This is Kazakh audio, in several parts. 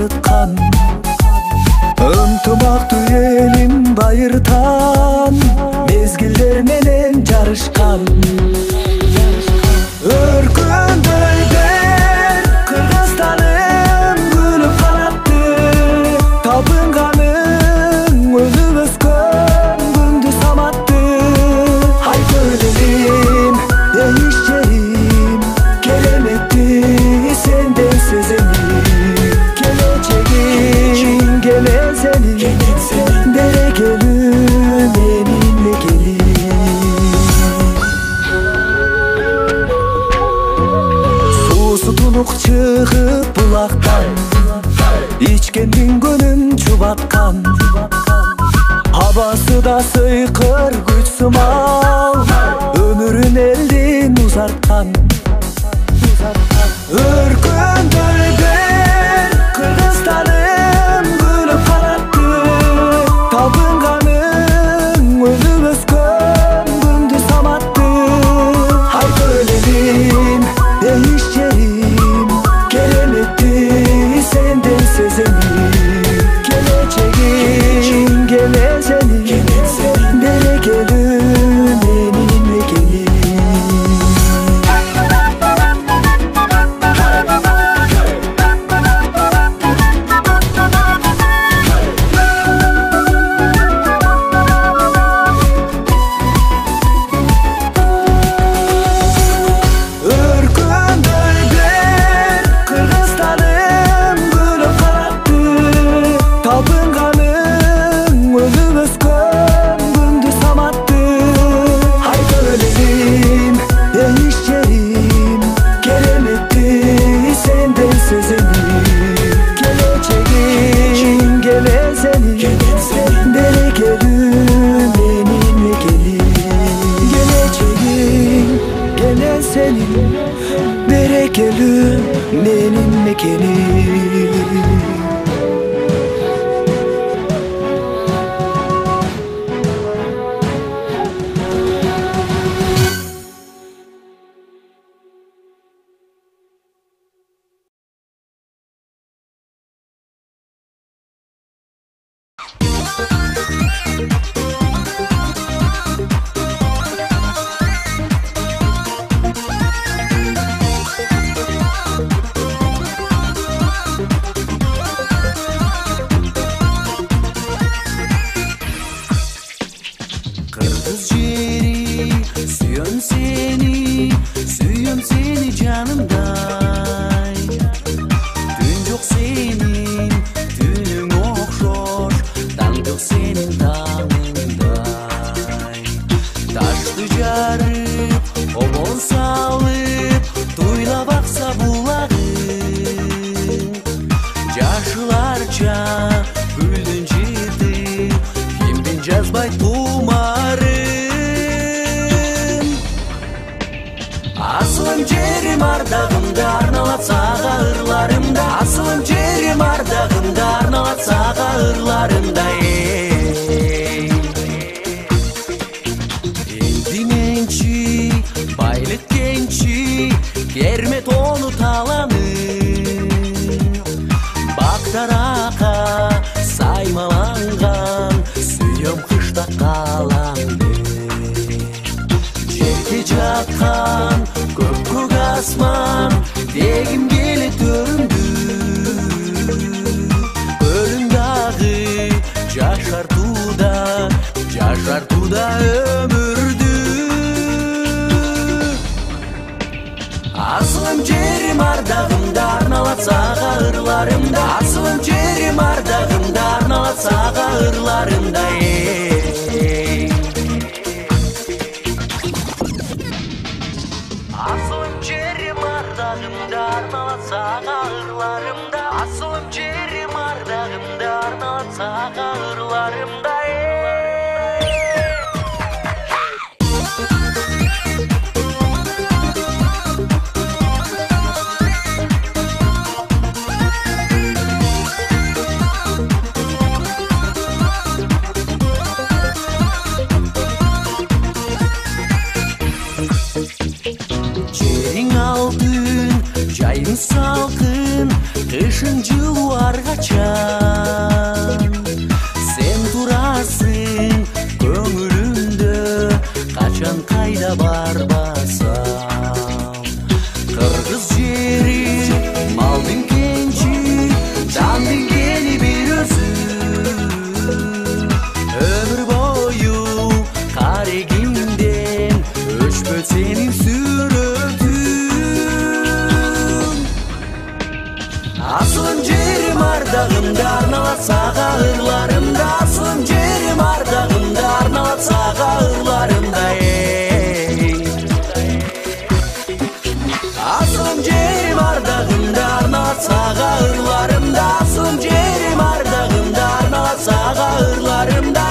арытқан, ынтымақты елін байыртан, мезгілдер менен жарышқан. Өркөндөй бер Кыргызстаным гүлүп канатты, табынганың өнүп өскөн күндү саматты. Айкөлүм, дейиш жерим, кереметти сенден сеземин. Келечегиң келесенин, берекелүү менин мекеним. Сутулук чыгып булактан, ичкендин көнүн чубаткан. Абасы да сыйкыр күч сымал, өмүрүн элдин узарткан. Өркөндөй бер Кыргызстаным гүлүп канатты, табынганың өнүп өскөн күндү саматты. Айкөлүм, дейиш жерим, кереметти сенден сеземин. Келечегиң келесенин, берекелүү менин мекеним. Өркөндөй бер Кыргызстаным гүлүп канатты, табынганың өнүп өскөн күндү саматты. Айкөлүм, дейиш жерим, кереметти сенден сеземин. Келечегиң келесенин, берекелүү менин мекеним. Келечегиң келесенин, берекелүү менин мекеним. Kırgız jeri, süyüm seni canımday. Dün yok senin, dünün okşor, dan yok senin tağınday. Taşlı jarıp, obon salıp, duyla baksa bulağın. Yaşlarca güldün ciddi, kimdin жазбай тумарын. Асылым жерим ардагымда арналат сага ырларымда. Асылым жерим ардагымда арналат сага ырларымда. Элдин энчи, байлык кенчи, кермет ону таланын. Бактарака саймаланган, сүйөм кышта каланды. Жерге жаткан көк асман, дегим келет өрүмдү. Көлүм дагы жашартууда өмүрдү. Асылым жерим ардагымда арналат сага ырларымда. Асылым жерим ардагымда арналат сага ырларымда. Asılım jerim ardagımda arnalat sağa ırlarımda. Asılım jerim ardagımda arnalat sağa ırlarımda. Jerin altın, jayın salkın, Kışın жылуу аргачан Sen turasың көңүлүмдө Качан кайда барбасам Кыргыз жери малдын кенчи Жандын кени бир өзү Өмүр бою карегимден Өчпөт сенин сүрөтүң Асылым жерим ардагымда арналат сага ырларымда Асылым жерим ардагымда арналат сага ырларымда Asılım jerim ardagımda arnalat sağa ırlarımda Asılım jerim ardagımda arnalat sağa ırlarımda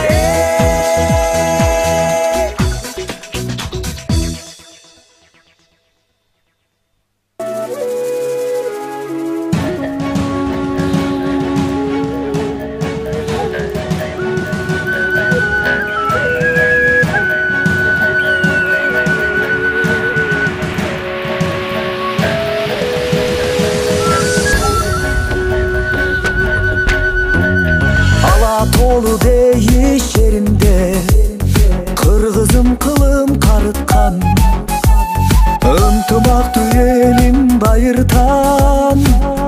Tolu değiş yerimde Kırgızım kılım karıtkan Ынтымактуу elim bayırtan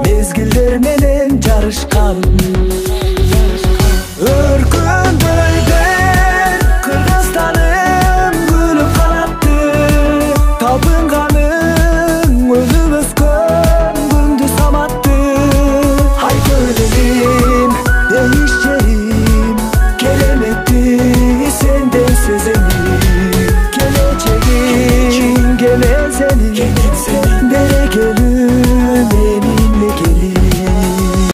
Mezgiller menen жарышкан